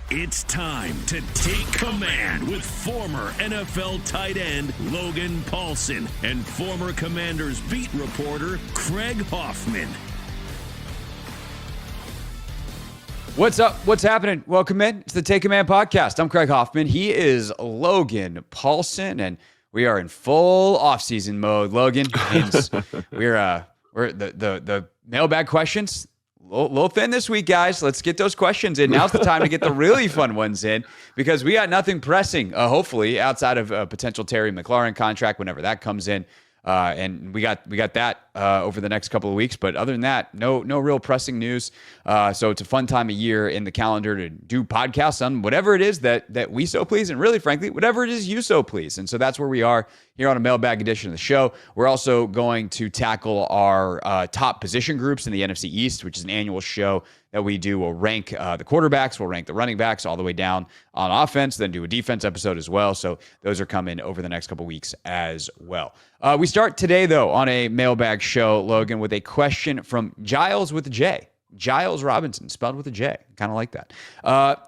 It's time to take command with former NFL tight end Logan Paulson and former Commanders beat reporter Craig Hoffman. What's up? What's happening? Welcome in. It's the Take Command podcast. I'm Craig Hoffman. He is Logan Paulson, and we are in full off-season mode. Logan, means we're the mailbag questions. Little thin this week, guys. Let's get those questions in. Now's the time to get the really fun ones in because we got nothing pressing, hopefully, outside of a potential Terry McLaurin contract whenever that comes in. And we got that over the next couple of weeks. But other than that, no real pressing news. So it's a fun time of year in the calendar to do podcasts on whatever it is that we so please. And really, frankly, whatever it is you so please. And so that's where we are here on a mailbag edition of the show. We're also going to tackle our top position groups in the NFC East, which is an annual show that we do. We'll rank the quarterbacks, we'll rank the running backs all the way down on offense, then do a defense episode as well. So those are coming over the next couple of weeks as well. We start today, though, on a mailbag show, Logan, with a question from Giles with a J. Giles Robinson, spelled with a J. Kind of like that.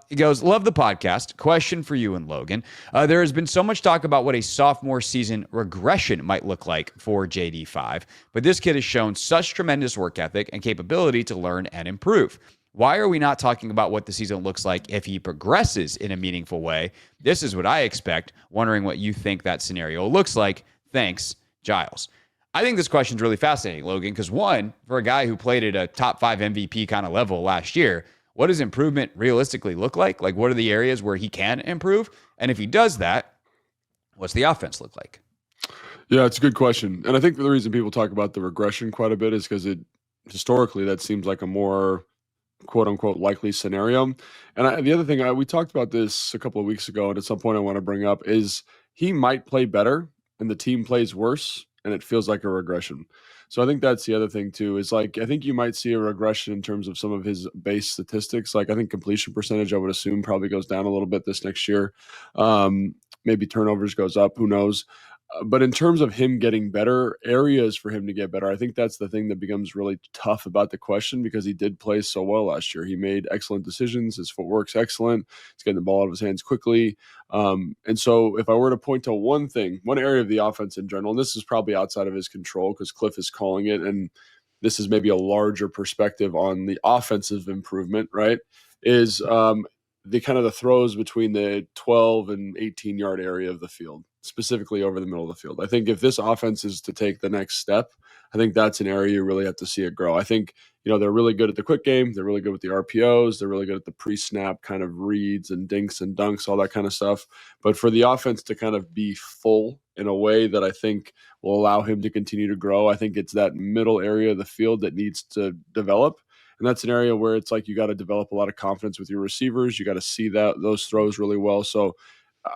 He goes, love the podcast. Question for you and Logan. There has been so much talk about what a sophomore season regression might look like for JD5, but this kid has shown such tremendous work ethic and capability to learn and improve. Why are we not talking about what the season looks like if he progresses in a meaningful way? This is what I expect. Wondering what you think that scenario looks like. Thanks, Giles. I think this question is really fascinating, Logan, because one, for a guy who played at a top 5 MVP kind of level last year, what does improvement realistically look like? Like, what are the areas where he can improve? And if he does that, what's the offense look like? Yeah, it's a good question. And I think the reason people talk about the regression quite a bit is because historically that seems like a more quote unquote likely scenario. And the other thing, we talked about this a couple of weeks ago, and at some point I want to bring up is he might play better and the team plays worse, and it feels like a regression. So I think that's the other thing too, is like, I think you might see a regression in terms of some of his base statistics. Like I think completion percentage, I would assume probably goes down a little bit this next year. Maybe turnovers goes up, who knows? But in terms of him getting better, areas for him to get better, I think that's the thing that becomes really tough about the question because he did play so well last year. He made excellent decisions. His footwork's excellent. He's getting the ball out of his hands quickly. And so if I were to point to one thing, one area of the offense in general, and this is probably outside of his control because Kliff is calling it, and this is maybe a larger perspective on the offensive improvement, right, is the kind of the throws between the 12 and 18-yard area of the field, specifically over the middle of the field. I think if this offense is to take the next step, I think that's an area you really have to see it grow. I think, they're really good at the quick game. They're really good with the RPOs. They're really good at the pre-snap kind of reads and dinks and dunks, all that kind of stuff. But for the offense to kind of be full in a way that I think will allow him to continue to grow, I think it's that middle area of the field that needs to develop. And that's an area where it's like you got to develop a lot of confidence with your receivers. You got to see those throws really well. So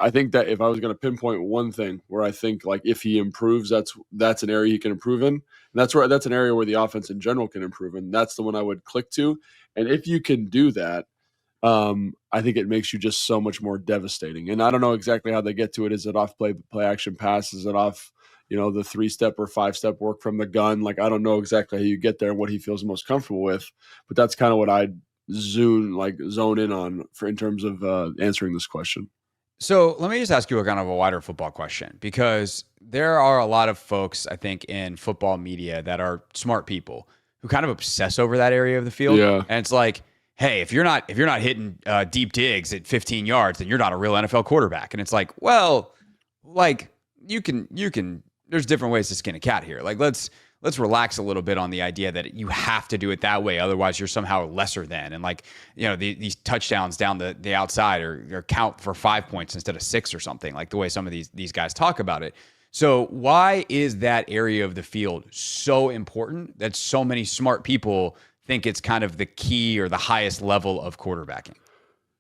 I think that if I was going to pinpoint one thing where I think like if he improves, that's an area he can improve in. And that's an area where the offense in general can improve. And that's the one I would click to. And if you can do that, I think it makes you just so much more devastating. And I don't know exactly how they get to it. Is it off play action pass? Is it off the 3-step or 5-step work from the gun? Like, I don't know exactly how you get there and what he feels most comfortable with, but that's kind of what I'd zone in on in terms of answering this question. So let me just ask you a kind of a wider football question, because there are a lot of folks, I think, in football media that are smart people who kind of obsess over that area of the field. Yeah. And it's like, hey, if you're not hitting deep digs at 15 yards, then you're not a real NFL quarterback. And it's like, well, like you can. There's different ways to skin a cat here. Like let's relax a little bit on the idea that you have to do it that way. Otherwise, you're somehow lesser than. And like, these touchdowns down the outside or count for 5 points instead of 6 or something, like the way some of these guys talk about it. So why is that area of the field so important that so many smart people think it's kind of the key or the highest level of quarterbacking?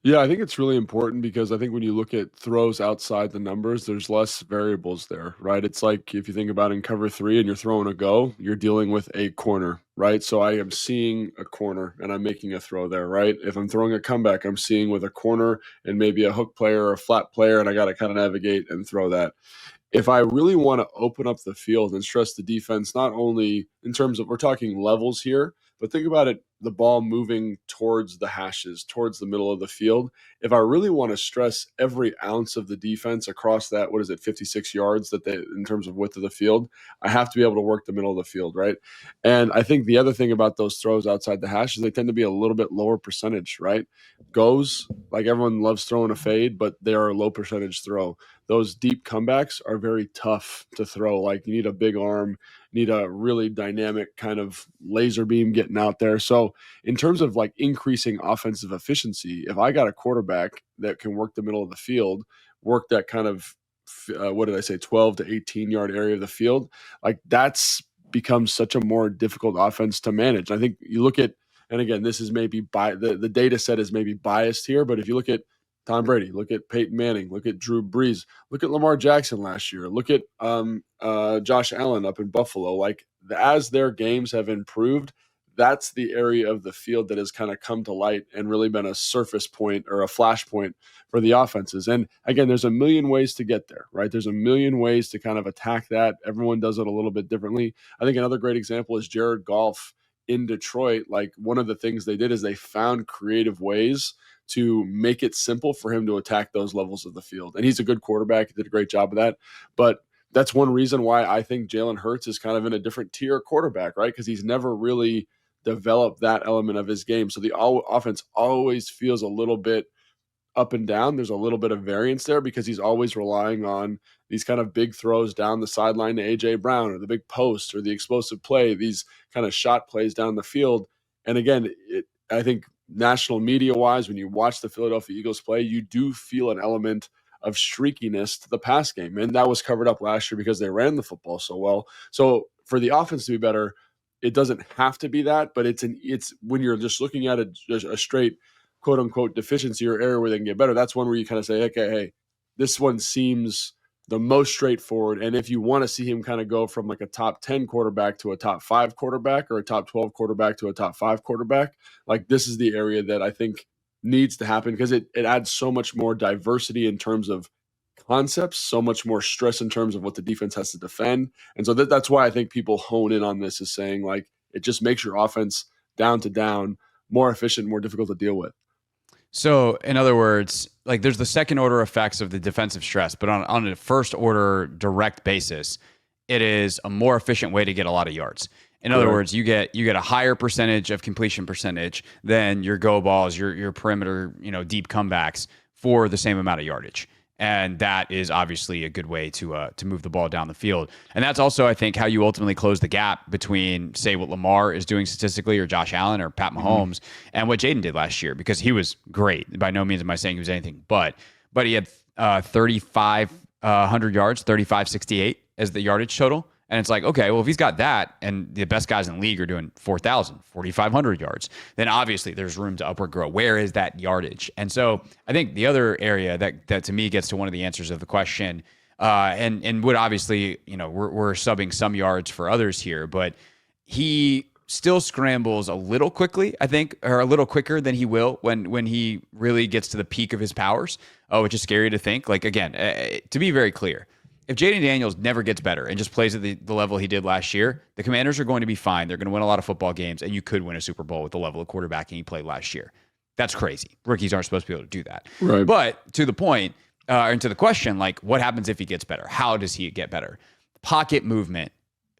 Yeah, I think it's really important because I think when you look at throws outside the numbers, there's less variables there, right? It's like if you think about in cover 3 and you're throwing a go, you're dealing with a corner, right? So I am seeing a corner and I'm making a throw there, right? If I'm throwing a comeback, I'm seeing with a corner and maybe a hook player or a flat player, and I got to kind of navigate and throw that. If I really want to open up the field and stress the defense, not only in terms of we're talking levels here, But think about it, the ball moving towards the hashes, towards the middle of the field. If I really want to stress every ounce of the defense across that, 56 yards that they, in terms of width of the field, I have to be able to work the middle of the field, right? And I think the other thing about those throws outside the hash is they tend to be a little bit lower percentage, right? Goes, like everyone loves throwing a fade, but they are a low percentage throw. Those deep comebacks are very tough to throw. Like you need a big arm, need a really dynamic kind of laser beam getting out there. So in terms of like increasing offensive efficiency, if I got a quarterback that can work the middle of the field, work that kind of 12 to 18 yard area of the field, like that's becomes such a more difficult offense to manage. I think you look at, and again, this is maybe the data set is maybe biased here, but if you look at Tom Brady, look at Peyton Manning, look at Drew Brees, look at Lamar Jackson last year, look at Josh Allen up in Buffalo. Like as their games have improved, that's the area of the field that has kind of come to light and really been a surface point or a flash point for the offenses. And again, there's a million ways to get there, right? There's a million ways to kind of attack that. Everyone does it a little bit differently. I think another great example is Jared Goff in Detroit. Like one of the things they did is they found creative ways to make it simple for him to attack those levels of the field. And he's a good quarterback. He did a great job of that. But that's one reason why I think Jalen Hurts is kind of in a different tier quarterback, right? Because he's never really developed that element of his game. So the offense always feels a little bit up and down. There's a little bit of variance there because he's always relying on these kind of big throws down the sideline to A.J. Brown or the big post or the explosive play, these kind of shot plays down the field. And again, I think national media-wise, when you watch the Philadelphia Eagles play, you do feel an element of streakiness to the pass game. And that was covered up last year because they ran the football so well. So for the offense to be better, it doesn't have to be that, but it's when you're just looking at a straight quote unquote deficiency or area where they can get better. That's one where you kind of say, okay, hey, this one seems the most straightforward. And if you want to see him kind of go from like a top 10 quarterback to a top 5 quarterback or a top 12 quarterback to a top 5 quarterback, like this is the area that I think needs to happen because it adds so much more diversity in terms of concepts, so much more stress in terms of what the defense has to defend. And so that's why I think people hone in on this is saying like, it just makes your offense down to down more efficient, more difficult to deal with. So in other words, like there's the second order effects of the defensive stress, but on a first order direct basis, it is a more efficient way to get a lot of yards. In other words, you get a higher percentage of completion percentage than your go balls, your perimeter, deep comebacks for the same amount of yardage. And that is obviously a good way to move the ball down the field. And that's also, I think, how you ultimately close the gap between, say, what Lamar is doing statistically or Josh Allen or Pat Mahomes and what Jayden did last year, because he was great. By no means am I saying he was anything but he had 3,500 yards, 3,568 as the yardage total. And it's like, okay, well, if he's got that and the best guys in the league are doing 4,000, 4,500 yards, then obviously there's room to upward grow. Where is that yardage? And so I think the other area that to me gets to one of the answers of the question, and would obviously, we're subbing some yards for others here, but he still scrambles a little quickly, I think, or a little quicker than he will when he really gets to the peak of his powers, which is scary to think. Like, again, to be very clear, if Jayden Daniels never gets better and just plays at the level he did last year, the Commanders are going to be fine. They're going to win a lot of football games, and you could win a Super Bowl with the level of quarterbacking he played last year. That's crazy. Rookies aren't supposed to be able to do that. Right. But to the point, and to the question, like, what happens if he gets better? How does he get better? Pocket movement,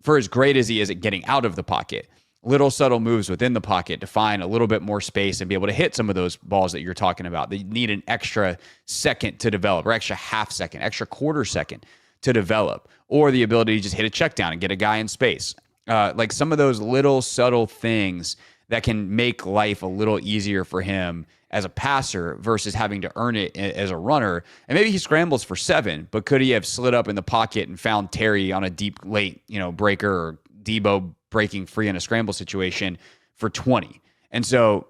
for as great as he is at getting out of the pocket, little subtle moves within the pocket to find a little bit more space and be able to hit some of those balls that you're talking about. They need an extra second to develop, or extra half second, extra quarter second to develop, or the ability to just hit a check down and get a guy in space. Like some of those little subtle things that can make life a little easier for him as a passer versus having to earn it as a runner. And maybe he scrambles for 7, but could he have slid up in the pocket and found Terry on a deep late, breaker, or Deebo breaking free in a scramble situation for 20? And so,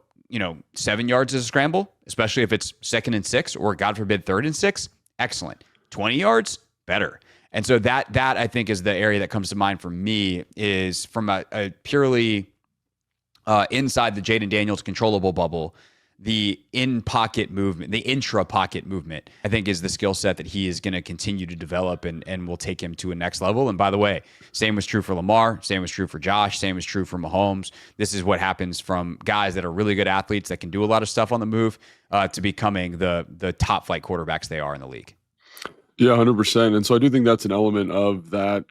7 yards is a scramble, especially if it's 2nd and 6, or God forbid 3rd and 6. Excellent. 20 yards, better. And so that I think is the area that comes to mind for me, is from a purely inside the Jayden Daniels controllable bubble. the in-pocket movement, the intra-pocket movement, I think is the skill set that he is going to continue to develop and will take him to a next level. And by the way, same was true for Lamar, same was true for Josh, same was true for Mahomes. This is what happens from guys that are really good athletes that can do a lot of stuff on the move to becoming the top flight quarterbacks they are in the league. Yeah, 100%. And so I do think that's an element of that,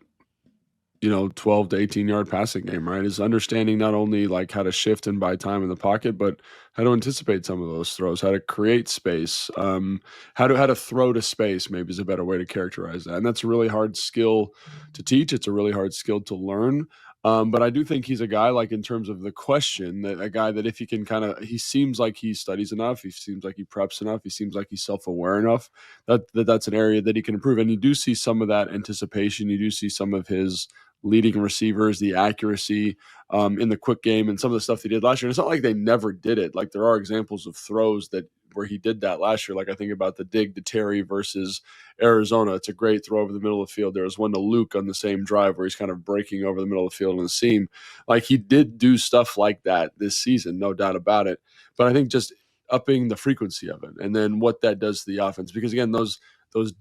12 to 18 yard passing game, right? Is understanding not only like how to shift and buy time in the pocket, but how to anticipate some of those throws, how to create space, how to throw to space, maybe is a better way to characterize that. And that's a really hard skill to teach. It's a really hard skill to learn. But I do think he's a guy, like in terms of the question, that a guy that if he can he seems like he studies enough, he seems like he preps enough, he seems like he's self-aware enough, that's an area that he can improve. And you do see some of that anticipation. You do see some of his leading receivers, the accuracy in the quick game, and some of the stuff he did last year. And it's not like they never did it. Like there are examples of throws where he did that last year. Like I think about the dig to Terry versus Arizona. It's a great throw over the middle of the field. There was one to Luke on the same drive where he's kind of breaking over the middle of the field on the seam. Like he did do stuff like that this season, no doubt about it. But I think just upping the frequency of it and then what that does to the offense. Because again, those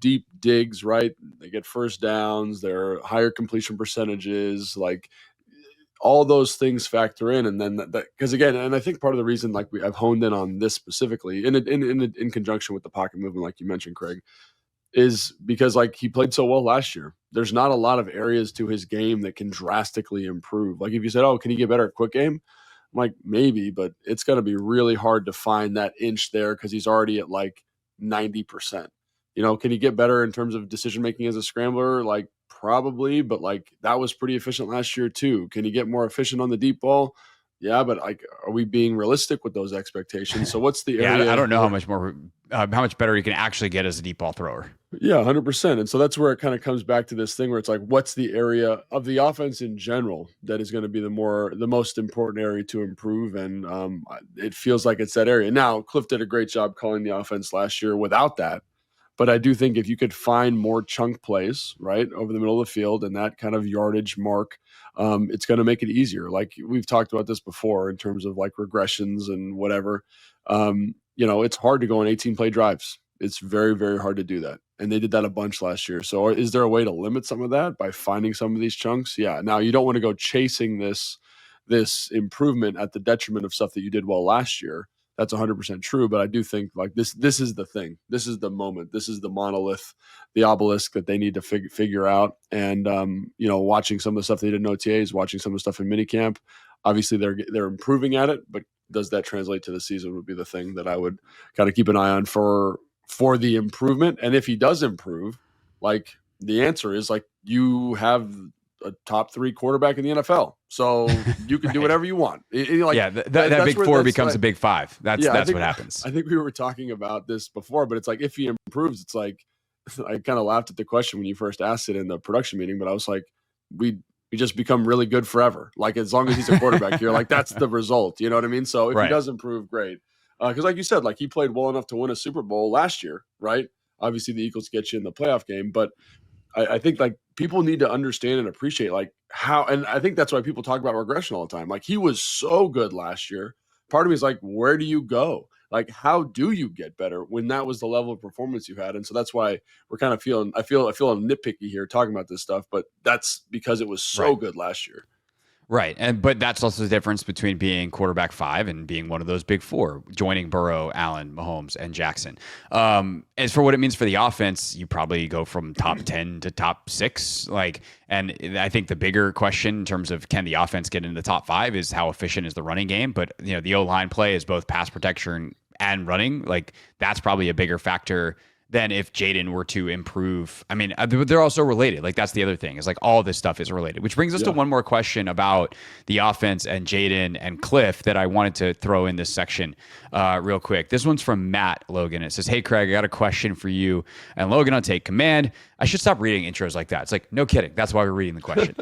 deep digs, right? They get first downs, they're higher completion percentages, like all those things factor in. And then because again, and I think part of the reason like I've honed in on this specifically in conjunction with the pocket movement, like you mentioned, Craig, is because like he played so well last year. There's not a lot of areas to his game that can drastically improve. Like if you said, oh, can he get better at quick game? I'm like, maybe, but it's going to be really hard to find that inch there because he's already at like 90%. Can he get better in terms of decision-making as a scrambler? Like probably, but like that was pretty efficient last year too. Can he get more efficient on the deep ball? Yeah, but like, are we being realistic with those expectations? So what's the area? I don't know how much better he can actually get as a deep ball thrower. Yeah, 100%. And so that's where it kind of comes back to this thing where it's like, what's the area of the offense in general that is going to be the most important area to improve? And it feels like it's that area. Now, Kliff did a great job calling the offense last year without that. But I do think if you could find more chunk plays, right, over the middle of the field and that kind of yardage mark, it's going to make it easier. Like we've talked about this before in terms of like regressions and whatever. It's hard to go on 18-play drives. It's very, very hard to do that. And they did that a bunch last year. So is there a way to limit some of that by finding some of these chunks? Yeah. Now, you don't want to go chasing this improvement at the detriment of stuff that you did well last year. That's 100% true, but I do think like this is the thing. This is the moment. This is the monolith, the obelisk that they need to figure out. And watching some of the stuff they did in OTAs, watching some of the stuff in minicamp, obviously they're improving at it, but does that translate to the season would be the thing that I would kind of keep an eye on for the improvement. And if he does improve, like the answer is like you have a top 3 quarterback in the NFL. So you can do whatever you want. That big 4 becomes a big 5. That's what happens. I think we were talking about this before, but it's like, if he improves, it's like, I kind of laughed at the question when you first asked it in the production meeting, but I was like, we just become really good forever. Like as long as he's a quarterback, you're like, that's the result. You know what I mean? So if he does improve, great. Because like you said, like he played well enough to win a Super Bowl last year, right? Obviously the Eagles get you in the playoff game, but I think like people need to understand and appreciate like how, and I think that's why people talk about regression all the time. Like he was so good last year. Part of me is like, where do you go? Like, how do you get better when that was the level of performance you had? And so that's why we're kind of I feel nitpicky here talking about this stuff, but that's because it was so good last year. Right. But that's also the difference between being quarterback 5 and being one of those big 4, joining Burrow, Allen, Mahomes, and Jackson. As for what it means for the offense, you probably go from top 10 to top 6. And I think the bigger question in terms of can the offense get into the top 5 is how efficient is the running game. But the O-line play is both pass protection and running. Like that's probably a bigger factor than if Jayden were to improve. I mean, they're also related. Like that's the other thing is like all this stuff is related, which brings us to one more question about the offense and Jayden and Kliff that I wanted to throw in this section real quick. This one's from Matt Logan. It says, "Hey Craig, I got a question for you and Logan on Take Command." I should stop reading intros like that. It's like, no kidding. That's why we're reading the question.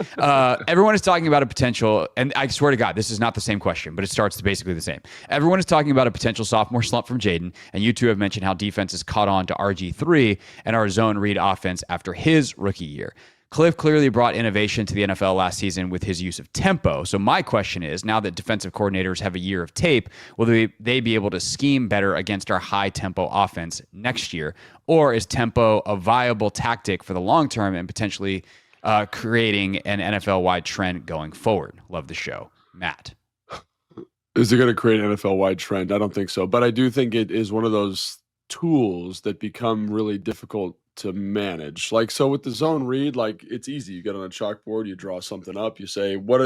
Everyone is talking about a potential, and I swear to God, this is not the same question, but it starts basically the same. Everyone is talking about a potential sophomore slump from Jayden, and you two have mentioned how defense is caught on to RG3 and our zone read offense after his rookie year. Kliff clearly brought innovation to the NFL last season with his use of tempo. So my question is, now that defensive coordinators have a year of tape, will they be able to scheme better against our high-tempo offense next year? Or is tempo a viable tactic for the long term and potentially creating an NFL-wide trend going forward? Love the show. Matt. Is it going to create an NFL-wide trend? I don't think so. But I do think it is one of those tools that become really difficult to manage. Like, so with the zone read, like, it's easy. You get on a chalkboard, you draw something up, you say, what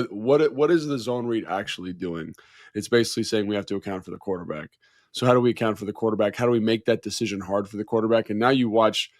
is the zone read actually doing? It's basically saying we have to account for the quarterback. So how do we account for the quarterback? How do we make that decision hard for the quarterback? And now you watch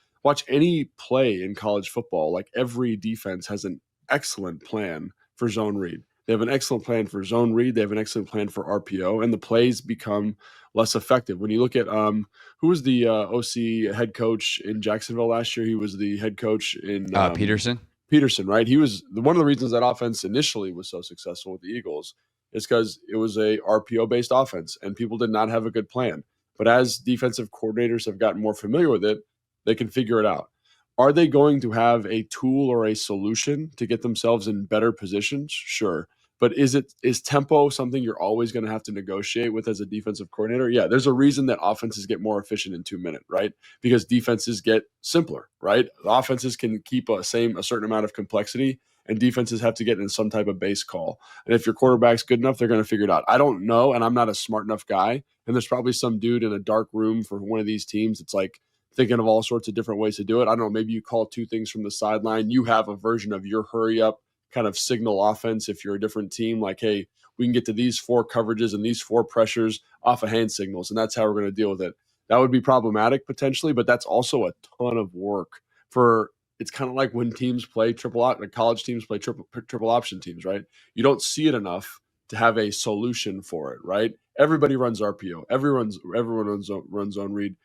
any play in college football. Like, every defense has an excellent plan for zone read. They have an excellent plan for zone read. They have an excellent plan for RPO, and the plays become less effective. When you look at who was the OC head coach in Jacksonville last year? He was the head coach in Peterson. Peterson, right? He was one of the reasons that offense initially was so successful with the Eagles is because it was a RPO-based offense, and people did not have a good plan. But as defensive coordinators have gotten more familiar with it, they can figure it out. Are they going to have a tool or a solution to get themselves in better positions? Sure. But is tempo something you're always going to have to negotiate with as a defensive coordinator? Yeah, there's a reason that offenses get more efficient in 2 minutes, right? Because defenses get simpler, right? Offenses can keep a certain amount of complexity, and defenses have to get in some type of base call. And if your quarterback's good enough, they're going to figure it out. I don't know, and I'm not a smart enough guy. And there's probably some dude in a dark room for one of these teams that's like thinking of all sorts of different ways to do it. I don't know, maybe you call 2 things from the sideline. You have a version of your hurry up kind of signal offense if you're a different team, like, hey, we can get to these 4 coverages and these 4 pressures off of hand signals, and that's how we're going to deal with it. That would be problematic potentially, but that's also a ton of work for. It's kind of like when teams play college teams play triple option teams, right? You don't see it enough to have a solution for it, right? Everybody runs RPO. Everyone runs zone read.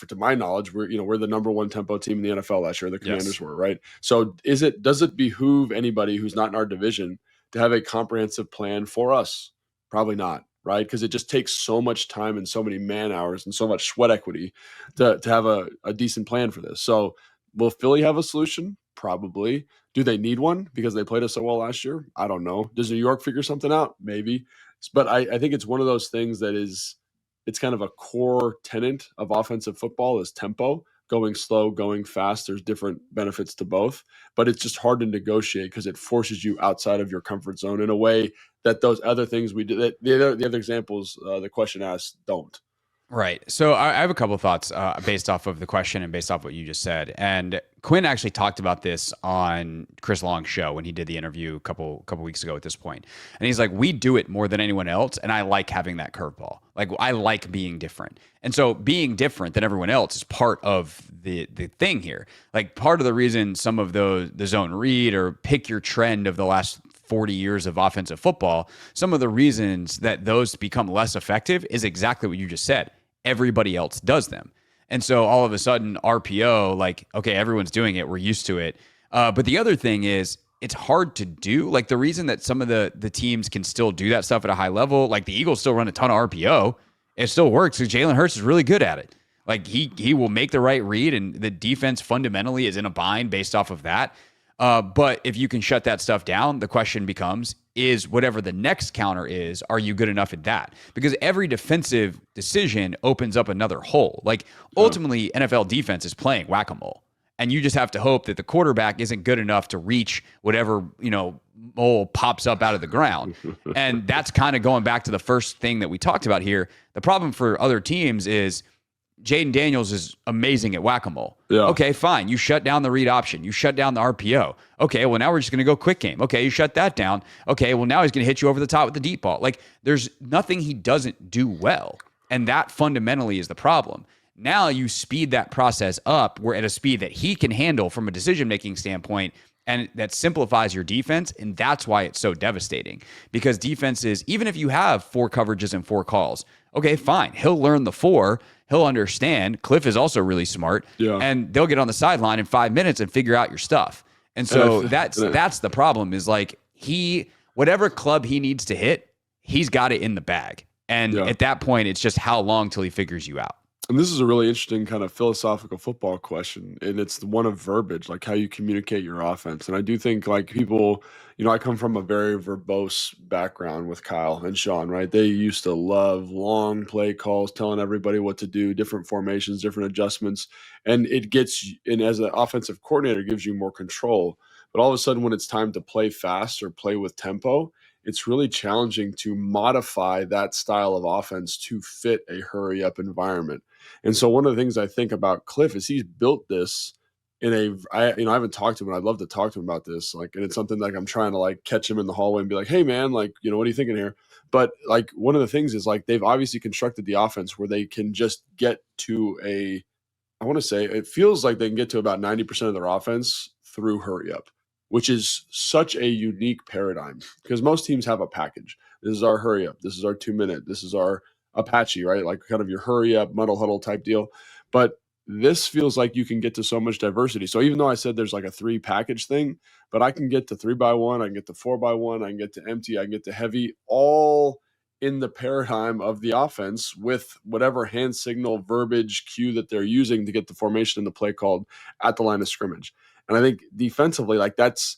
To my knowledge, we're the number 1 tempo team in the NFL last year. The Commanders were, right? So does it behoove anybody who's not in our division to have a comprehensive plan for us? Probably not, right? Because it just takes so much time and so many man hours and so much sweat equity to have a decent plan for this. So will Philly have a solution? Probably. Do they need one because they played us so well last year? I don't know. Does New York figure something out? Maybe. But I think it's one of those things that it's kind of a core tenet of offensive football is tempo, going slow, going fast. There's different benefits to both, but it's just hard to negotiate because it forces you outside of your comfort zone in a way that those other things we do, the other examples the question asked don't. Right. So I have a couple of thoughts based off of the question and based off what you just said. And Quinn actually talked about this on Chris Long's show when he did the interview a couple weeks ago at this point. And he's like, we do it more than anyone else, and I like having that curveball. Like, I like being different. And so being different than everyone else is part of the thing here. Like, part of the reason some of the zone read or pick your trend of the last 40 years of offensive football, some of the reasons that those become less effective is exactly what you just said. Everybody else does them. And so all of a sudden RPO, like, okay, everyone's doing it. We're used to it. But the other thing is it's hard to do. Like, the reason that some of the teams can still do that stuff at a high level, like the Eagles still run a ton of RPO. It still works because Jalen Hurts is really good at it. Like, he will make the right read, and the defense fundamentally is in a bind based off of that. But if you can shut that stuff down, the question becomes, is whatever the next counter is, are you good enough at that? Because every defensive decision opens up another hole. Like, ultimately, NFL defense is playing whack-a-mole. And you just have to hope that the quarterback isn't good enough to reach whatever, mole pops up out of the ground. And that's kind of going back to the first thing that we talked about here. The problem for other teams is Jayden Daniels is amazing at whack-a-mole. Yeah. Okay, fine. You shut down the read option. You shut down the RPO. Okay, well, now we're just going to go quick game. Okay, you shut that down. Okay, well, now he's going to hit you over the top with the deep ball. Like, there's nothing he doesn't do well. And that fundamentally is the problem. Now you speed that process up. We're at a speed that he can handle from a decision-making standpoint, and that simplifies your defense, and that's why it's so devastating. Because defenses, even if you have 4 coverages and 4 calls, okay, fine. He'll learn the 4. He'll understand. Kliff is also really smart. Yeah. And they'll get on the sideline in 5 minutes and figure out your stuff. And so that's the problem is, like, whatever club he needs to hit, he's got it in the bag. And at that point, it's just how long till he figures you out. And this is a really interesting kind of philosophical football question, and it's the one of verbiage, like how you communicate your offense. And I do think like people, I come from a very verbose background with Kyle and Sean, right? They used to love long play calls, telling everybody what to do, different formations, different adjustments, and and as an offensive coordinator, it gives you more control. But all of a sudden, when it's time to play fast or play with tempo, it's really challenging to modify that style of offense to fit a hurry up environment. And so one of the things I think about Kliff is he's built this I haven't talked to him, and I'd love to talk to him about this. Like, and it's something like I'm trying to like catch him in the hallway and be like, hey man, like, what are you thinking here? But like one of the things is like they've obviously constructed the offense where they can just get to I want to say it feels like they can get to about 90% of their offense through hurry up, which is such a unique paradigm because most teams have a package. This is our hurry up. This is our 2-minute. This is our Apache, right? Like kind of your hurry up, muddle huddle type deal. But this feels like you can get to so much diversity. So even though I said there's like a 3 package thing, but I can get to 3x1, I can get to 4x1, I can get to empty, I can get to heavy, all in the paradigm of the offense with whatever hand signal, verbiage, cue that they're using to get the formation and the play called at the line of scrimmage. And I think defensively, like that's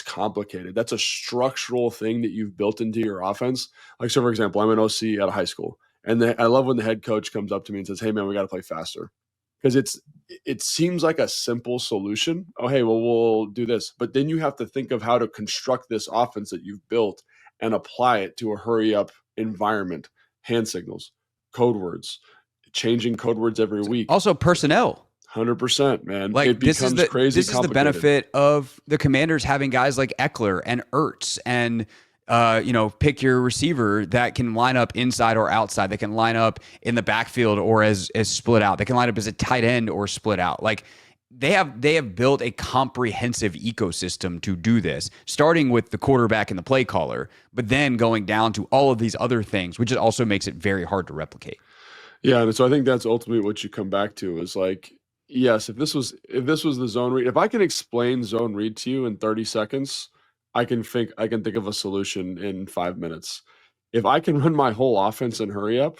complicated. That's a structural thing that you've built into your offense. Like, so for example, I'm an OC at a high school, and I love when the head coach comes up to me and says, hey man, we got to play faster. Because it seems like a simple solution. Oh, hey, well, we'll do this. But then you have to think of how to construct this offense that you've built and apply it to a hurry up environment, hand signals, code words, changing code words every week. Also personnel. 100%, man. Like it becomes crazy. This is the benefit of the Commanders having guys like Eckler and Ertz and pick your receiver that can line up inside or outside. They can line up in the backfield or as split out. They can line up as a tight end or split out. Like they have built a comprehensive ecosystem to do this, starting with the quarterback and the play caller, but then going down to all of these other things, which also makes it very hard to replicate. Yeah, and so I think that's ultimately what you come back to is like, yes, if this was the zone read, if I can explain zone read to you in 30 seconds, I can think of a solution in 5 minutes. If I can run my whole offense and hurry up,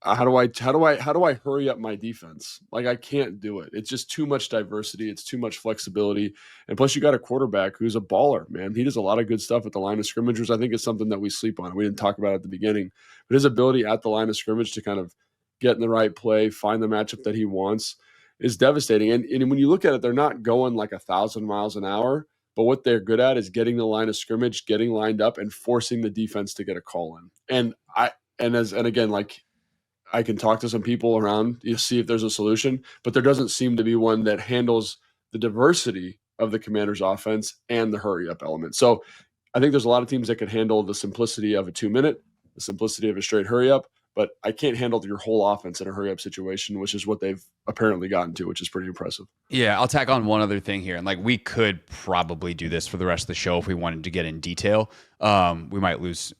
how do I hurry up my defense? Like I can't do it. It's just too much diversity. It's too much flexibility. And plus you got a quarterback who's a baller, man. He does a lot of good stuff at the line of scrimmage, which I think is something that we sleep on. We didn't talk about it at the beginning, but his ability at the line of scrimmage to kind of get in the right play, find the matchup that he wants is devastating. And when you look at it, they're not going like 1,000 miles an hour, but what they're good at is getting the line of scrimmage, getting lined up and forcing the defense to get a call in. And again, like, I can talk to some people around, see if there's a solution, but there doesn't seem to be one that handles the diversity of the Commanders' offense and the hurry up element. So I think there's a lot of teams that can handle the simplicity of a 2-minute, the simplicity of a straight hurry up, but I can't handle your whole offense in a hurry up situation, which is what they've apparently gotten to, which is pretty impressive. Yeah, I'll tack on one other thing here. And like we could probably do this for the rest of the show if we wanted to get in detail. We might lose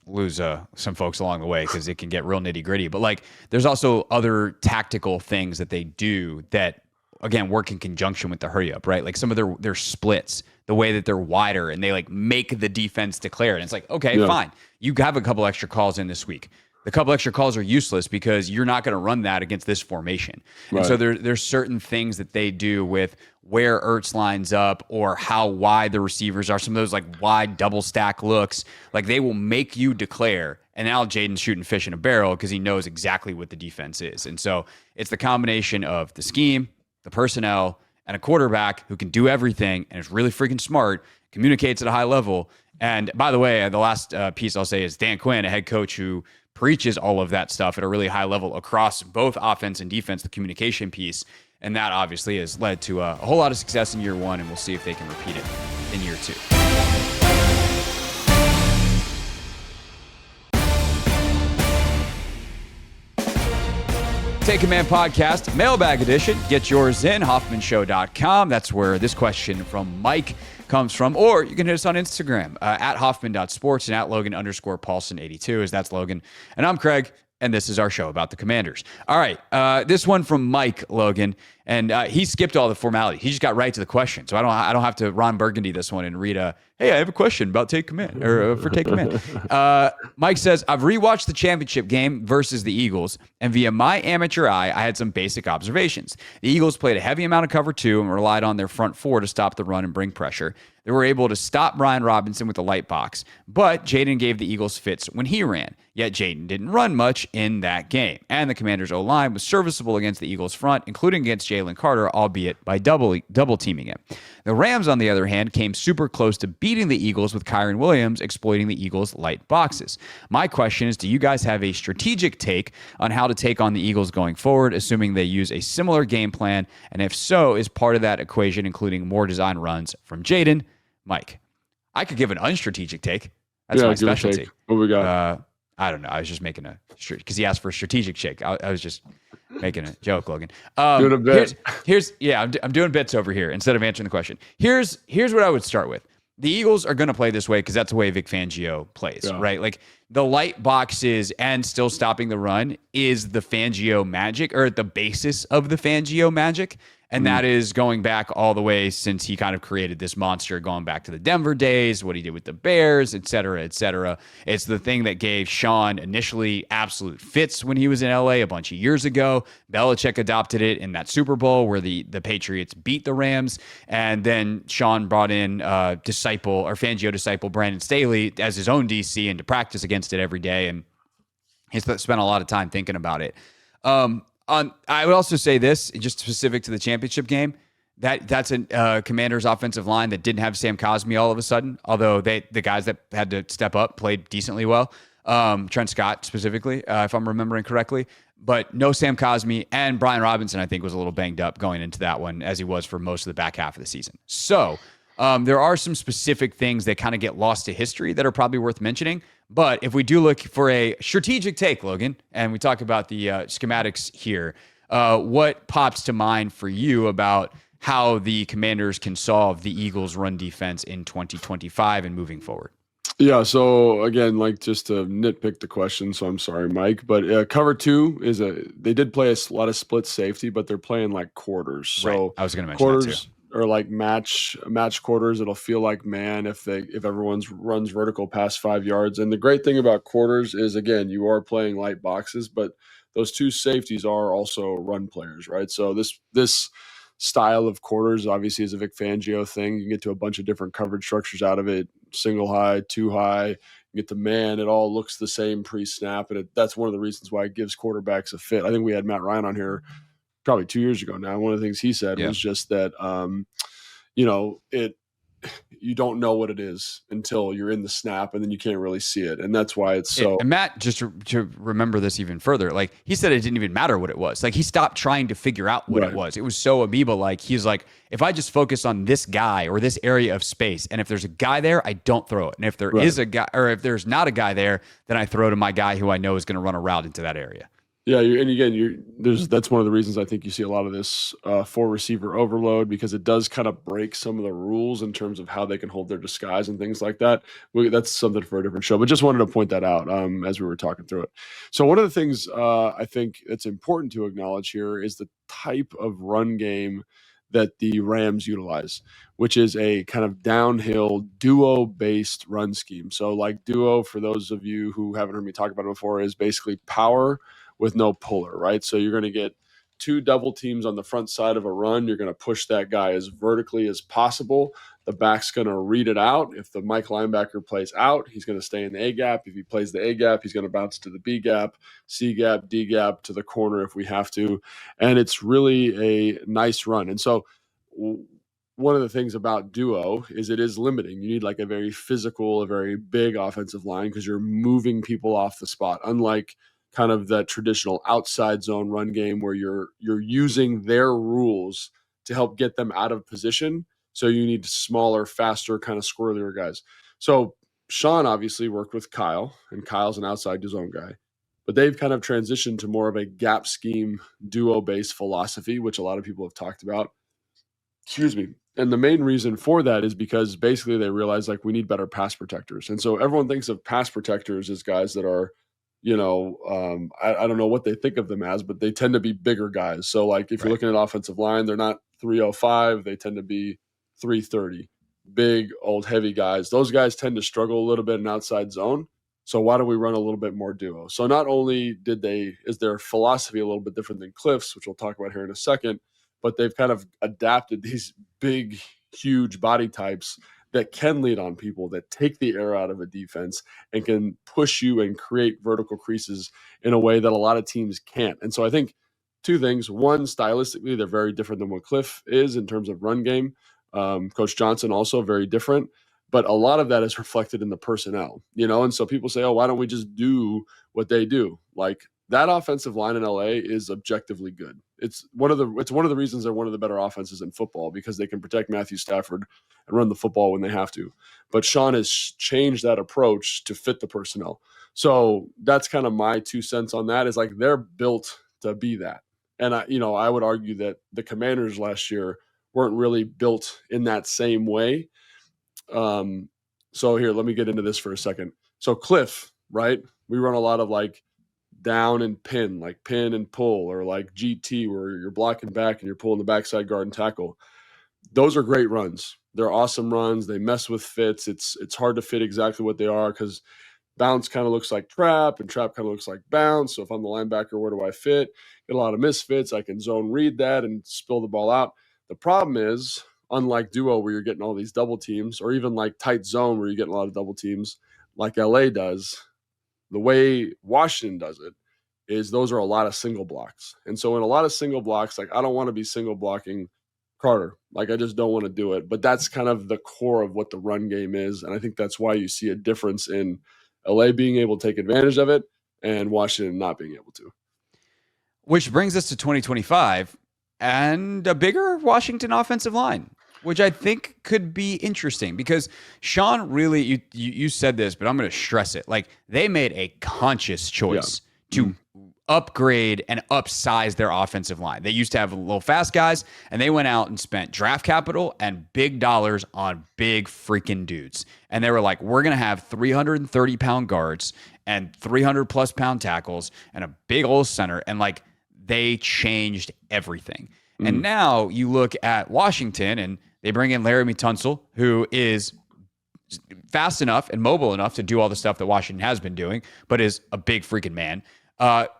some folks along the way because it can get real nitty gritty. But like there's also other tactical things that they do that, again, work in conjunction with the hurry up, right? Like some of their splits, the way that they're wider and they like make the defense declare. And it's like, okay, fine. You have a couple extra calls in this week. The couple extra calls are useless because you're not going to run that against this formation. Right. And so there's certain things that they do with where Ertz lines up or how wide the receivers are. Some of those like wide double stack looks, like they will make you declare. And now Jayden's shooting fish in a barrel because he knows exactly what the defense is. And so it's the combination of the scheme, the personnel, and a quarterback who can do everything and is really freaking smart, communicates at a high level. And by the way, the last piece I'll say is Dan Quinn, a head coach who preaches all of that stuff at a really high level across both offense and defense, the communication piece. And that obviously has led to a whole lot of success in year one, and we'll see if they can repeat it in year two. Take Command Podcast, Mailbag Edition. Get yours in, HoffmanShow.com. That's where this question from Mike comes from. Or you can hit us on Instagram, at Hoffman.sports and at Logan_Paulson82, as that's Logan. And I'm Craig, and this is our show about the Commanders. All right, this one from Mike, Logan, And he skipped all the formality. He just got right to the question. So I don't have to Ron Burgundy this one and read hey, I have a question about Take Command or for Take Command. Mike says, I've rewatched the championship game versus the Eagles, and via my amateur eye, I had some basic observations. The Eagles played a heavy amount of cover 2 and relied on their front 4 to stop the run and bring pressure. They were able to stop Brian Robinson with the light box, but Jayden gave the Eagles fits when he ran. Yet Jayden didn't run much in that game, and the Commanders' O-line was serviceable against the Eagles' front, including against Jalen Carter, albeit by double teaming him. The Rams, on the other hand, came super close to beating the Eagles with Kyren Williams exploiting the Eagles' light boxes. My question is, do you guys have a strategic take on how to take on the Eagles going forward, assuming they use a similar game plan? And if so, is part of that equation including more design runs from Jayden? Mike, I could give an unstrategic take. That's my specialty. What we got? I don't know. I was just making because he asked for a strategic shake. I was just making a joke, Logan. Doing a bit. I'm doing bits over here instead of answering the question. Here's what I would start with. The Eagles are going to play this way because that's the way Vic Fangio plays, right? Like the light boxes and still stopping the run is the Fangio magic, or the basis of the Fangio magic. And that is going back all the way since he kind of created this monster, going back to the Denver days, what he did with the Bears, et cetera, et cetera. It's the thing that gave Sean initially absolute fits when he was in LA a bunch of years ago. Belichick adopted it in that Super Bowl where the Patriots beat the Rams. And then Sean brought in Fangio disciple Brandon Staley as his own DC and to practice against it every day. And he spent a lot of time thinking about it. I would also say this, just specific to the championship game, that's a Commanders offensive line that didn't have Sam Cosmi all of a sudden, although the guys that had to step up played decently well. Trent Scott specifically, if I'm remembering correctly. But no Sam Cosmi, and Brian Robinson, I think, was a little banged up going into that one, as he was for most of the back half of the season. So there are some specific things that kind of get lost to history that are probably worth mentioning. But if we do look for a strategic take, Logan, and we talk about the schematics here, what pops to mind for you about how the Commanders can solve the Eagles' run defense in 2025 and moving forward? Yeah, so again, like just to nitpick the question, so I'm sorry, Mike, but cover 2 they did play a lot of split safety, but they're playing like quarters. So right. I was going to mention that too. Or like match quarters. It'll feel like man if everyone runs vertical past 5 yards. And the great thing about quarters is, again, you are playing light boxes, but those 2 safeties are also run players, right? So this style of quarters obviously is a Vic Fangio thing. You can get to a bunch of different coverage structures out of it: single high, 2 high. You get the man. It all looks the same pre-snap, and that's one of the reasons why it gives quarterbacks a fit. I think we had Matt Ryan on here probably 2 years ago now. One of the things he said was just that, you don't know what it is until you're in the snap, and then you can't really see it. And that's why it's so. And Matt, just to remember this even further, like he said, it didn't even matter what it was. Like he stopped trying to figure out what it was. It was so amoeba-like. He's like, if I just focus on this guy or this area of space, and if there's a guy there, I don't throw it. And if there is a guy, or if there's not a guy there, then I throw to my guy who I know is going to run a route into that area. Yeah, that's one of the reasons I think you see a lot of this 4 receiver overload, because it does kind of break some of the rules in terms of how they can hold their disguise and things like that. That's something for a different show, but just wanted to point that out as we were talking through it. So one of the things I think it's important to acknowledge here is the type of run game that the Rams utilize, which is a kind of downhill duo-based run scheme. So like duo, for those of you who haven't heard me talk about it before, is basically power with no puller, right? So you're going to get 2 double teams on the front side of a run. You're going to push that guy as vertically as possible. The back's going to read it out. If the Mike linebacker plays out, he's going to stay in the A gap. If he plays the A gap, he's going to bounce to the B gap, C gap, D gap, to the corner if we have to. And it's really a nice run. And so one of the things about duo is it is limiting. You need like a very physical, a very big offensive line, because you're moving people off the spot, unlike kind of that traditional outside zone run game where you're using their rules to help get them out of position. So you need smaller, faster, kind of squirrelier guys. So Sean obviously worked with Kyle, and Kyle's an outside zone guy, but they've kind of transitioned to more of a gap scheme duo-based philosophy, which a lot of people have talked about. Excuse me. And the main reason for that is because basically they realize like we need better pass protectors. And so everyone thinks of pass protectors as guys that are I don't know what they think of them as, but they tend to be bigger guys. So like if you're looking at offensive line, they're not 305, they tend to be 330. Big, old, heavy guys. Those guys tend to struggle a little bit in outside zone. So why don't we run a little bit more duo? So not only is their philosophy a little bit different than Kliff's, which we'll talk about here in a second, but they've kind of adapted these big, huge body types that can lead on people, that take the air out of a defense and can push you and create vertical creases in a way that a lot of teams can't. And so I think two things. One, stylistically, they're very different than what Kliff is in terms of run game. Coach Johnson also very different. But a lot of that is reflected in the personnel, and so people say, oh, why don't we just do what they do? Like that offensive line in LA is objectively good. It's one of the reasons they're one of the better offenses in football, because they can protect Matthew Stafford and run the football when they have to. But Sean has changed that approach to fit the personnel. So that's kind of my 2 cents on that, is like they're built to be that. And I would argue that the Commanders last year weren't really built in that same way. So here, let me get into this for a second. So Kliff, right? We run a lot of like down and pin, like pin and pull, or like GT where you're blocking back and you're pulling the backside guard and tackle. Those are great runs. They're awesome runs. They mess with fits. It's hard to fit exactly what they are, because bounce kind of looks like trap and trap kind of looks like bounce. So if I'm the linebacker, where do I fit? Get a lot of misfits. I can zone read that and spill the ball out. The problem is, unlike duo where you're getting all these double teams, or even like tight zone where you get a lot of double teams like LA does, the way Washington does it is those are a lot of single blocks. And so in a lot of single blocks, like I don't want to be single blocking Carter. Like I just don't want to do it. But that's kind of the core of what the run game is. And I think that's why you see a difference in LA being able to take advantage of it and Washington not being able to. Which brings us to 2025 and a bigger Washington offensive line, which I think could be interesting, because Sean really, you said this, but I'm going to stress it. Like they made a conscious choice to upgrade and upsize their offensive line. They used to have little fast guys, and they went out and spent draft capital and big dollars on big freaking dudes. And they were like, we're going to have 330-pound guards and 300-plus pound tackles and a big old center. And like they changed everything. And now you look at Washington, and they bring in Laramie Tunsil, who is fast enough and mobile enough to do all the stuff that Washington has been doing, but is a big freaking man.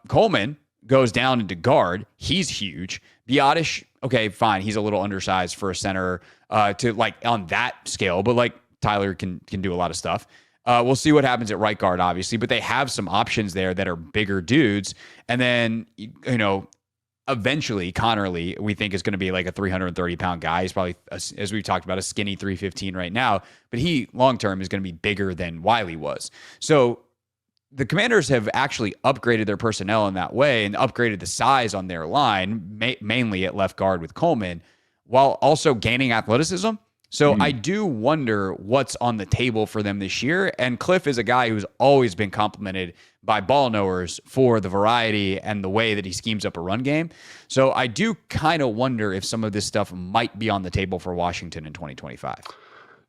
Coleman goes down into guard. He's huge. Biotish, okay, fine. He's a little undersized for a center to like on that scale, but like Tyler can do a lot of stuff. We'll see what happens at right guard, obviously, but they have some options there that are bigger dudes. And then, eventually Connerly, we think, is going to be like a 330-pound guy. He's probably, as we've talked about, a skinny 315 right now, but he long-term is going to be bigger than Wiley was. So the Commanders have actually upgraded their personnel in that way and upgraded the size on their line, mainly at left guard with Coleman, while also gaining athleticism. So I do wonder what's on the table for them this year. And Kliff is a guy who's always been complimented by ball knowers for the variety and the way that he schemes up a run game. So I do kind of wonder if some of this stuff might be on the table for Washington in 2025.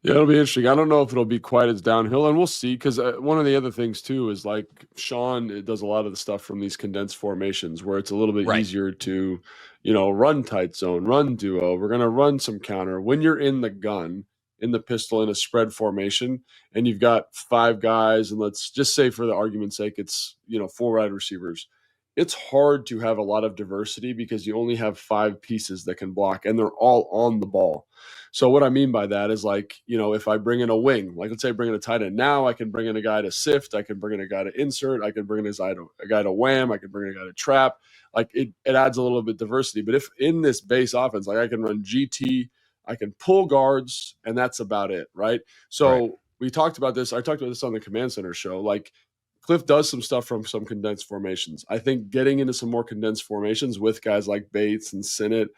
Yeah, it'll be interesting. I don't know if it'll be quite as downhill, and we'll see, because one of the other things, too, is like Sean does a lot of the stuff from these condensed formations where it's a little bit easier to, run tight zone, run duo. We're going to run some counter. When you're in the gun, in the pistol, in a spread formation, and you've got 5 guys, and let's just say for the argument's sake, it's, 4 wide receivers. It's hard to have a lot of diversity because you only have 5 pieces that can block, and they're all on the ball. So what I mean by that is like, if I bring in a wing, like let's say I bring in a tight end, now I can bring in a guy to sift, I can bring in a guy to insert, I can bring in a guy to wham, I can bring in a guy to trap. Like it adds a little bit of diversity. But if in this base offense, like I can run GT, I can pull guards, and that's about it, right? So we talked about this. I talked about this on the Command Center show. Like Kliff does some stuff from some condensed formations. I think getting into some more condensed formations with guys like Bates and Sinnott,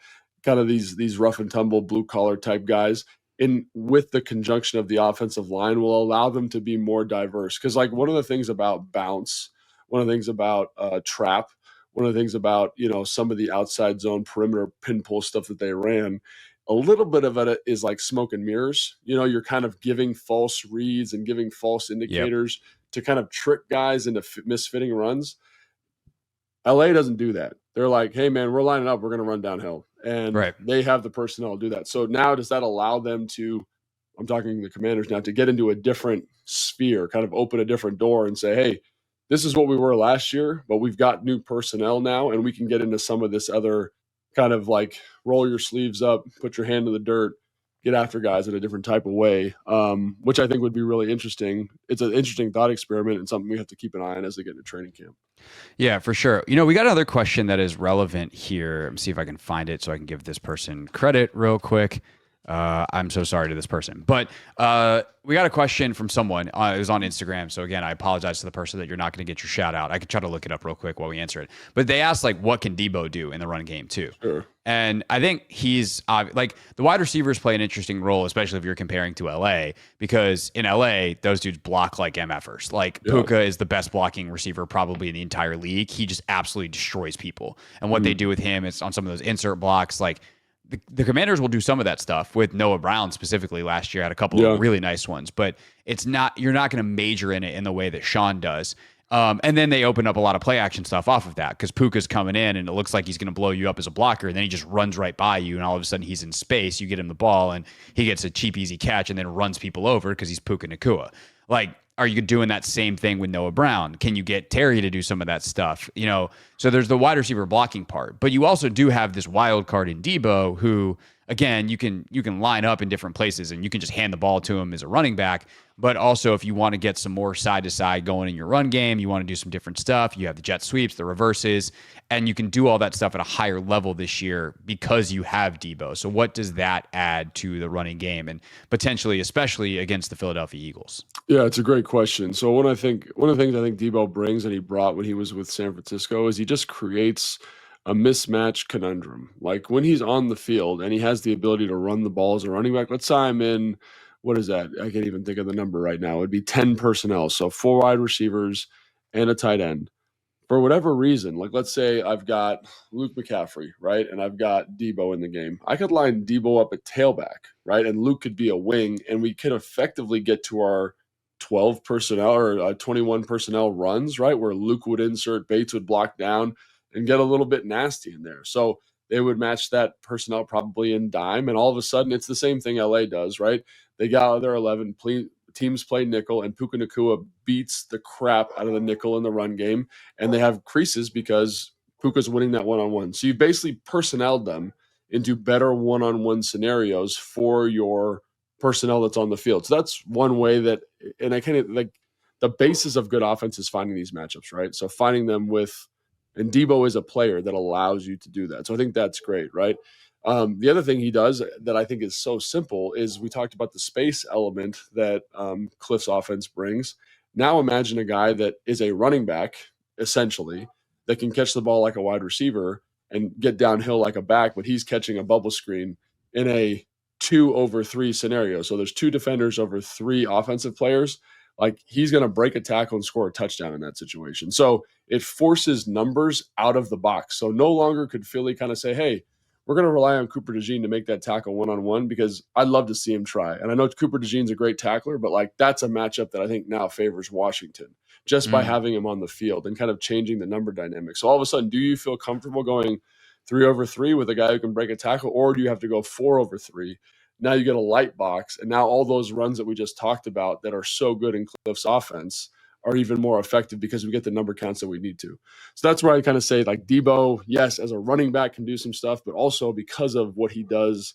kind of these rough and tumble blue collar type guys, in with the conjunction of the offensive line, will allow them to be more diverse. Because like one of the things about bounce, one of the things about trap, one of the things about some of the outside zone perimeter pin pull stuff that they ran, a little bit of it is like smoke and mirrors. You're kind of giving false reads and giving false indicators to kind of trick guys into misfitting runs. LA doesn't do that. They're like, hey, man, we're lining up. We're going to run downhill. And they have the personnel to do that. So now does that allow them to, I'm talking the Commanders now, to get into a different sphere, kind of open a different door and say, hey, this is what we were last year, but we've got new personnel now, and we can get into some of this other kind of like roll your sleeves up, put your hand in the dirt, get after guys in a different type of way, which I think would be really interesting. It's an interesting thought experiment and something we have to keep an eye on as they get into training camp. Yeah, for sure. You know, we got another question that is relevant here. Let me see if I can find it so I can give this person credit real quick. I'm so sorry to this person, but we got a question from someone. It was on Instagram. So again, I apologize to the person that you're not going to get your shout out. I could try to look it up real quick while we answer it. But they asked, like, what can Deebo do in the run game too? Sure. And I think he's like, the wide receivers play an interesting role, especially if you're comparing to LA, because in LA, those dudes block like MFers. Like Puka is the best blocking receiver probably in the entire league. He just absolutely destroys people. And what they do with him is on some of those insert blocks, like, the Commanders will do some of that stuff with Noah Brown specifically last year, had a couple of really nice ones, but it's not, you're not going to major in it in the way that Sean does. And then they open up a lot of play action stuff off of that because Puka's coming in and it looks like he's going to blow you up as a blocker. And then he just runs right by you. And all of a sudden he's in space. You get him the ball and he gets a cheap, easy catch and then runs people over because he's Puka Nacua. Like, are you doing that same thing with Noah Brown? Can you get Terry to do some of that stuff? You know, so there's the wide receiver blocking part, but you also do have this wild card in Deebo who, again, you can line up in different places and you can just hand the ball to him as a running back. But also if you want to get some more side to side going in your run game, you want to do some different stuff. You have the jet sweeps, the reverses, and you can do all that stuff at a higher level this year because you have Deebo. So what does that add to the running game and potentially, especially against the Philadelphia Eagles? Yeah, it's a great question. So one of the things I think Deebo brings and he brought when he was with San Francisco is he just creates a mismatch conundrum. Like when he's on the field and he has the ability to run the ball as a running back, let's say I'm in, what is that? I can't even think of the number right now. It'd be 10 personnel. So 4 wide receivers and a tight end. For whatever reason, like let's say I've got Luke McCaffrey, right? And I've got Deebo in the game. I could line Deebo up at tailback, right? And Luke could be a wing and we could effectively get to our 12 personnel or 21 personnel runs, right? Where Luke would insert, Bates would block down and get a little bit nasty in there. So they would match that personnel probably in dime. And all of a sudden it's the same thing LA does, right? They got out of their 11 teams play nickel and Puka Nacua beats the crap out of the nickel in the run game. And they have creases because Puka's winning that one-on-one. So you basically personneled them into better one-on-one scenarios for your personnel that's on the field. So that's one way that, and I kind of like the basis of good offense is finding these matchups, right? So finding them with, and Deebo is a player that allows you to do that. So I think that's great, right? The other thing he does that I think is so simple is we talked about the space element that Kliff's offense brings. Now imagine a guy that is a running back, essentially, that can catch the ball like a wide receiver and get downhill like a back, but he's catching a bubble screen in a 2-over-3 scenario. So there's 2 defenders over 3 offensive players. Like he's going to break a tackle and score a touchdown in that situation. So it forces numbers out of the box. So no longer could Philly kind of say, hey, we're going to rely on Cooper DeJean to make that tackle one-on-one because I'd love to see him try. And I know Cooper DeJean's a great tackler, but like that's a matchup that I think now favors Washington just by having him on the field and kind of changing the number dynamic. So all of a sudden, do you feel comfortable going 3-over-3 with a guy who can break a tackle, or do you have to go 4-over-3? Now you get a light box, and now all those runs that we just talked about that are so good in Kliff's offense are even more effective because we get the number counts that we need to. So that's where I kind of say, like, Deebo, yes, as a running back can do some stuff, but also because of what he does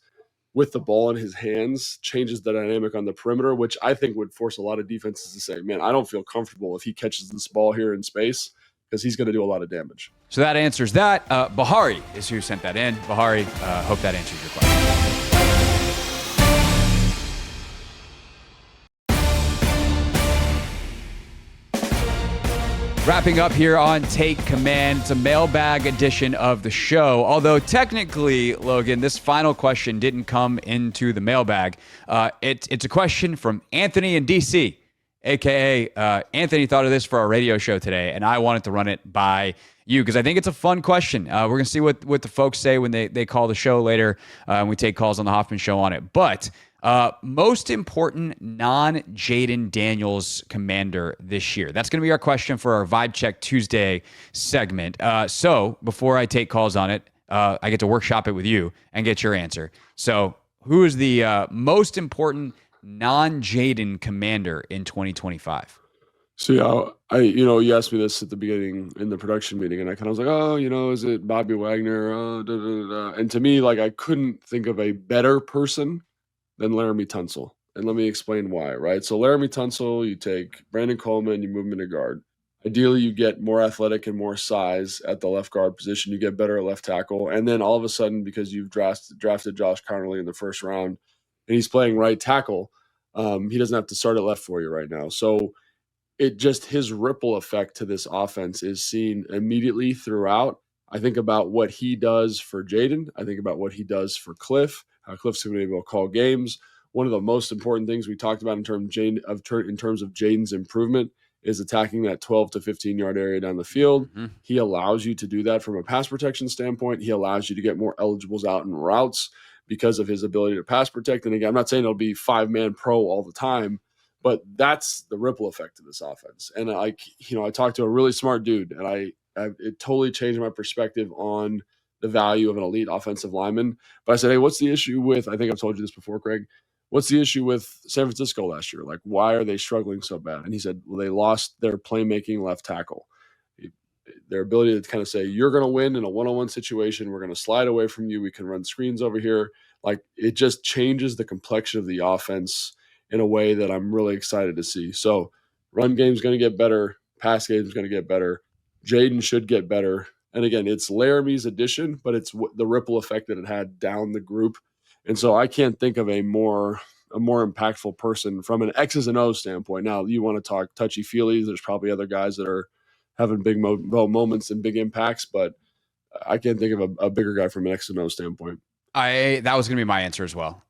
with the ball in his hands, changes the dynamic on the perimeter, which I think would force a lot of defenses to say, man, I don't feel comfortable if he catches this ball here in space because he's going to do a lot of damage. So that answers that. Bahari is who sent that in. Bahari, hope that answers your question. Wrapping up here on Take Command, it's a mailbag edition of the show. Although technically, Logan, this final question didn't come into the mailbag. It's a question from Anthony in DC, a.k.a. Anthony thought of this for our radio show today, and I wanted to run it by you because I think it's a fun question. We're going to see what the folks say when they call the show later, and we take calls on the Hoffman Show on it. But Most important non-Jayden Daniels commander this year. That's going to be our question for our Vibe Check Tuesday segment. So before I take calls on it, I get to workshop it with you and get your answer. So who is the most important non-Jayden commander in 2025? So yeah, you asked me this at the beginning in the production meeting, and I kind of was like, oh, is it Bobby Wagner? Oh, da, da, da, da. And to me, like, I couldn't think of a better person than Laramie Tunsil. And let me explain why, right? So Laramie Tunsil, you take Brandon Coleman, you move him into guard. Ideally, you get more athletic and more size at the left guard position. You get better at left tackle. And then all of a sudden, because you've drafted Josh Connerly in the first round, and he's playing right tackle, he doesn't have to start at left for you right now. So his ripple effect to this offense is seen immediately throughout. I think about what he does for Jayden. I think about what he does for Kliff, how Kliff's going to be able to call games. One of the most important things we talked about in terms of Jayden's improvement is attacking that 12 to 15-yard area down the field. Mm-hmm. He allows you to do that from a pass protection standpoint. He allows you to get more eligibles out in routes because of his ability to pass protect. And again, I'm not saying it'll be 5-man pro all the time, but that's the ripple effect of this offense. And I talked to a really smart dude, and it totally changed my perspective on the value of an elite offensive lineman. But I said, hey, what's the issue with, I think I've told you this before, Craig, what's the issue with San Francisco last year? Like, why are they struggling so bad? And he said, well, they lost their playmaking left tackle. Their ability to kind of say, you're going to win in a one-on-one situation. We're going to slide away from you. We can run screens over here. Like, it just changes the complexion of the offense in a way that I'm really excited to see. So run game's going to get better. Pass game's going to get better. Jayden should get better. And again, it's Laramie's addition, but it's the ripple effect that it had down the group. And so I can't think of a more impactful person from an X's and O's standpoint. Now, you want to talk touchy-feely. There's probably other guys that are having big moments and big impacts, but I can't think of a bigger guy from an X and O standpoint. That was going to be my answer as well.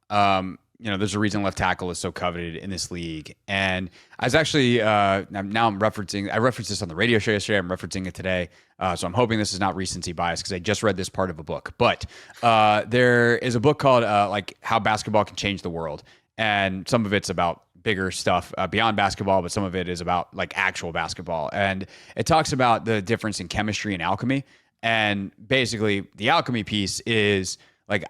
There's a reason left tackle is so coveted in this league. And I was actually, I referenced this on the radio show yesterday. I'm referencing it today. So I'm hoping this is not recency bias because I just read this part of a book. But there is a book called How Basketball Can Change the World. And some of it's about bigger stuff beyond basketball, but some of it is about like actual basketball. And it talks about the difference in chemistry and alchemy. And basically the alchemy piece is like,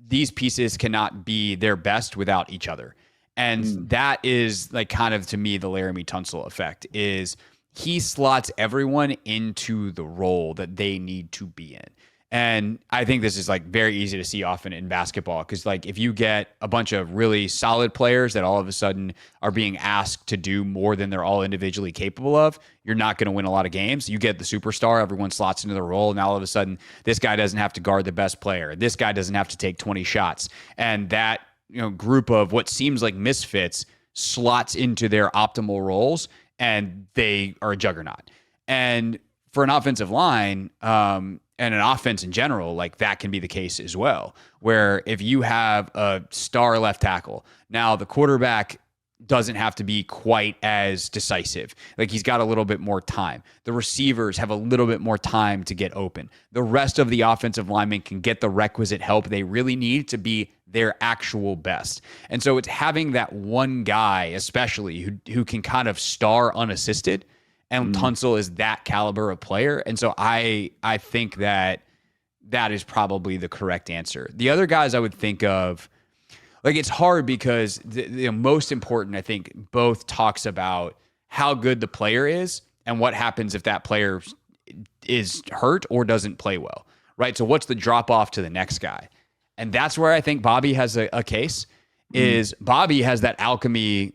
these pieces cannot be their best without each other. And that is like kind of, to me, the Laramie Tunsil effect is he slots everyone into the role that they need to be in. And I think this is like very easy to see often in basketball because like if you get a bunch of really solid players that all of a sudden are being asked to do more than they're all individually capable of, you're not going to win a lot of games. You get the superstar, everyone slots into the role, and all of a sudden this guy doesn't have to guard the best player. This guy doesn't have to take 20 shots. And that group of what seems like misfits slots into their optimal roles, and they are a juggernaut. And for an offensive line, and an offense in general, like that can be the case as well, where if you have a star left tackle, now the quarterback doesn't have to be quite as decisive. Like he's got a little bit more time. The receivers have a little bit more time to get open. The rest of the offensive linemen can get the requisite help they really need to be their actual best. And so it's having that one guy, especially who can kind of star unassisted. And Tunsil is that caliber of player. And so I think that is probably the correct answer. The other guys I would think of, like it's hard because the most important, I think, both talks about how good the player is and what happens if that player is hurt or doesn't play well, right? So what's the drop off to the next guy? And that's where I think Bobby has a case is Bobby has that alchemy,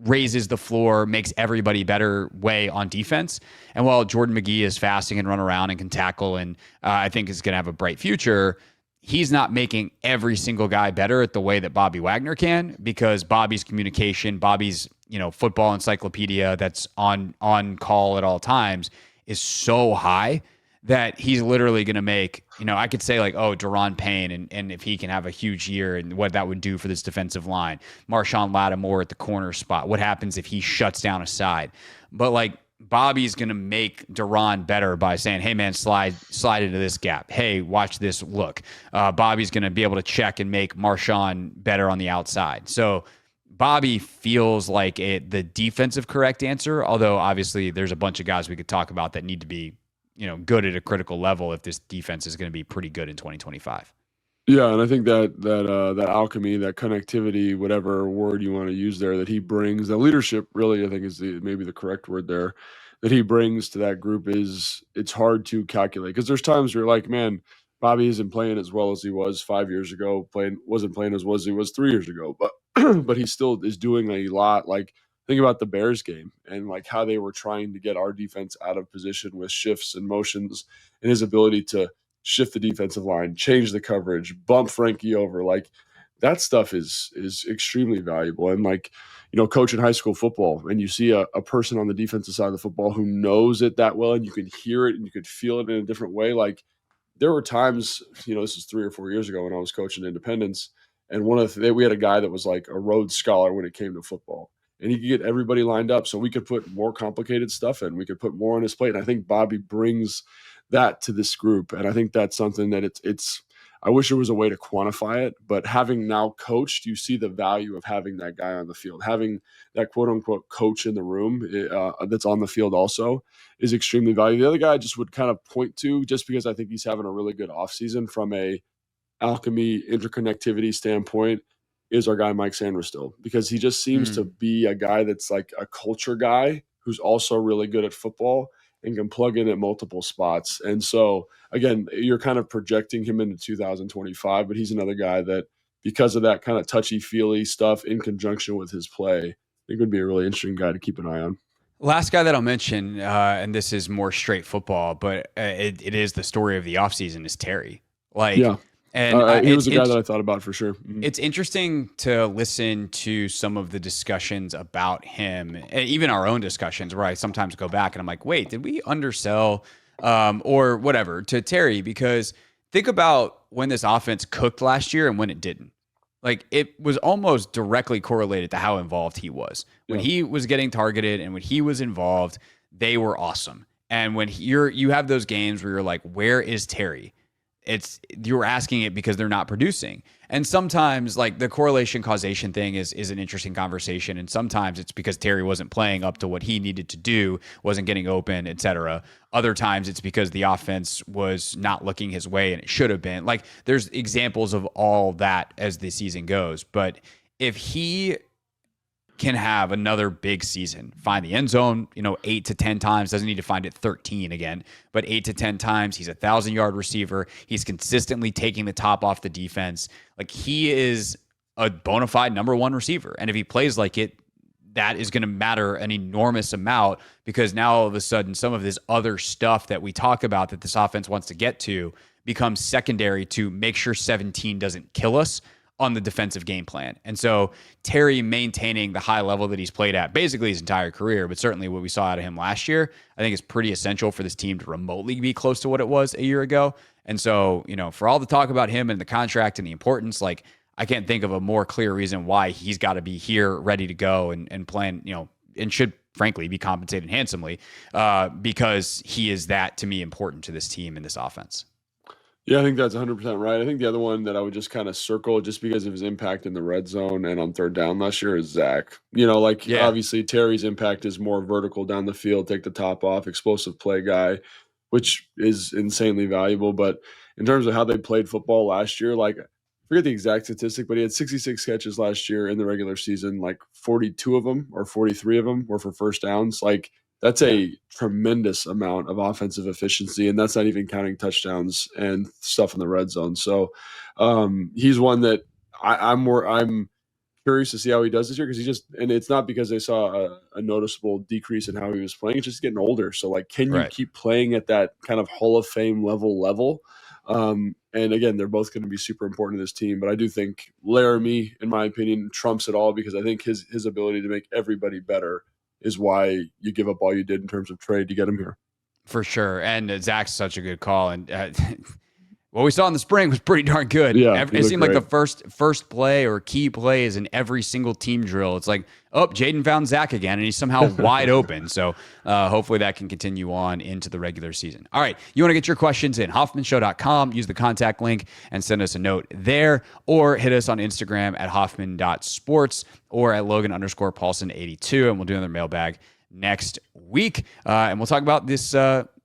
raises the floor, makes everybody better way on defense. And while Jordan McGee is fast and can run around and can tackle and I think is going to have a bright future, he's not making every single guy better at the way that Bobby Wagner can because Bobby's communication, Bobby's, football encyclopedia that's on call at all times is so high that he's literally going to make, I could say like, oh, Daron Payne, and if he can have a huge year and what that would do for this defensive line. Marshawn Lattimore at the corner spot. What happens if he shuts down a side? But like Bobby's going to make Duran better by saying, hey, man, slide into this gap. Hey, watch this look. Bobby's going to be able to check and make Marshawn better on the outside. So Bobby feels like the defensive correct answer, although obviously there's a bunch of guys we could talk about that need to be, good at a critical level if this defense is going to be pretty good in 2025. Yeah, and I think that alchemy, that connectivity, whatever word you want to use there, that he brings, the leadership really, I think is maybe the correct word there, that he brings to that group it's hard to calculate, because there's times where you're like, man, Bobby isn't playing as well as he was 5 years ago, wasn't playing as well as he was 3 years ago, but but he still is doing a lot. Like, think about the Bears game and like how they were trying to get our defense out of position with shifts and motions, and his ability to shift the defensive line, change the coverage, bump Frankie over. Like, that stuff is extremely valuable. And like, coaching high school football, and you see a person on the defensive side of the football who knows it that well, and you can hear it and you could feel it in a different way. Like, there were times, this is 3 or 4 years ago when I was coaching Independence, and we had a guy that was like a Rhodes Scholar when it came to football, and he could get everybody lined up so we could put more complicated stuff in. We could put more on his plate. And I think Bobby brings that to this group. And I think that's something that it's I wish there was a way to quantify it, but having now coached, you see the value of having that guy on the field, having that quote unquote coach in the room that's on the field also is extremely valuable. The other guy I just would kind of point to, just because I think he's having a really good offseason from a alchemy interconnectivity standpoint, is our guy Mike Sanders, because he just seems to be a guy that's like a culture guy who's also really good at football and can plug in at multiple spots. And so, again, you're kind of projecting him into 2025, but he's another guy that, because of that kind of touchy-feely stuff in conjunction with his play, I think would be a really interesting guy to keep an eye on. Last guy that I'll mention, and this is more straight football, but it is the story of the offseason, is Terry. Yeah. And he was a guy that I thought about for sure. Mm-hmm. It's interesting to listen to some of the discussions about him, even our own discussions, where I sometimes go back and I'm like, wait, did we undersell or whatever to Terry? Because think about when this offense cooked last year and when it didn't. Like, it was almost directly correlated to how involved he was. When he was getting targeted and when he was involved, they were awesome. And when you have those games where you're like, where is Terry? You're asking it because they're not producing. And sometimes, like, the correlation causation thing is an interesting conversation. And sometimes it's because Terry wasn't playing up to what he needed to do, wasn't getting open, etc. Other times it's because the offense was not looking his way and it should have been. Like, there's examples of all that as the season goes. But if he can have another big season, find the end zone, 8 to 10 times, doesn't need to find it 13 again, but 8 to 10 times, he's a 1,000-yard receiver. He's consistently taking the top off the defense. Like, he is a bona fide number one receiver. And if he plays like it, that is going to matter an enormous amount, because now all of a sudden some of this other stuff that we talk about that this offense wants to get to becomes secondary to make sure 17 doesn't kill us on the defensive game plan. And so Terry maintaining the high level that he's played at basically his entire career, but certainly what we saw out of him last year, I think is pretty essential for this team to remotely be close to what it was a year ago. And so, for all the talk about him and the contract and the importance, like, I can't think of a more clear reason why he's got to be here ready to go and playing, and should frankly be compensated handsomely because he is that, to me, important to this team and this offense. Yeah, I think that's 100% right. I think the other one that I would just kind of circle, just because of his impact in the red zone and on third down last year, is Zach. Obviously Terry's impact is more vertical down the field, take the top off, explosive play guy, which is insanely valuable. But in terms of how they played football last year, like, I forget the exact statistic, but he had 66 catches last year in the regular season. Like, 42 of them or 43 of them were for first downs. Like, that's a tremendous amount of offensive efficiency, and that's not even counting touchdowns and stuff in the red zone. So he's one that I'm curious to see how he does this year, because and it's not because they saw a noticeable decrease in how he was playing. It's just getting older. So, like, can you keep playing at that kind of Hall of Fame level? And again, they're both going to be super important to this team. But I do think Laramie, in my opinion, trumps it all, because I think his ability to make everybody better is why you give up all you did in terms of trade to get him here. For sure. And Zach's such a good call. And what we saw in the spring was pretty darn good. Yeah, It seemed like the first play or key plays in every single team drill. It's like, oh, Jayden found Zach again, and he's somehow wide open. So hopefully that can continue on into the regular season. All right, you want to get your questions in, hoffmanshow.com. Use the contact link and send us a note there, or hit us on Instagram at hoffman.sports or at Logan_Paulson82, and we'll do another mailbag next week. And we'll talk about this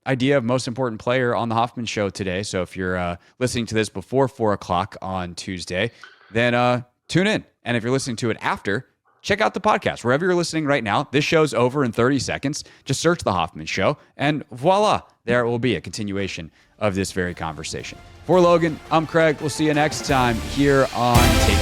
idea of most important player on the Hoffman Show today. So if you're listening to this before 4 o'clock on Tuesday, then tune in. And if you're listening to it after, check out the podcast. Wherever you're listening right now, this show's over in 30 seconds. Just search The Hoffman Show, and voila, there will be a continuation of this very conversation. For Logan, I'm Craig. We'll see you next time here on Take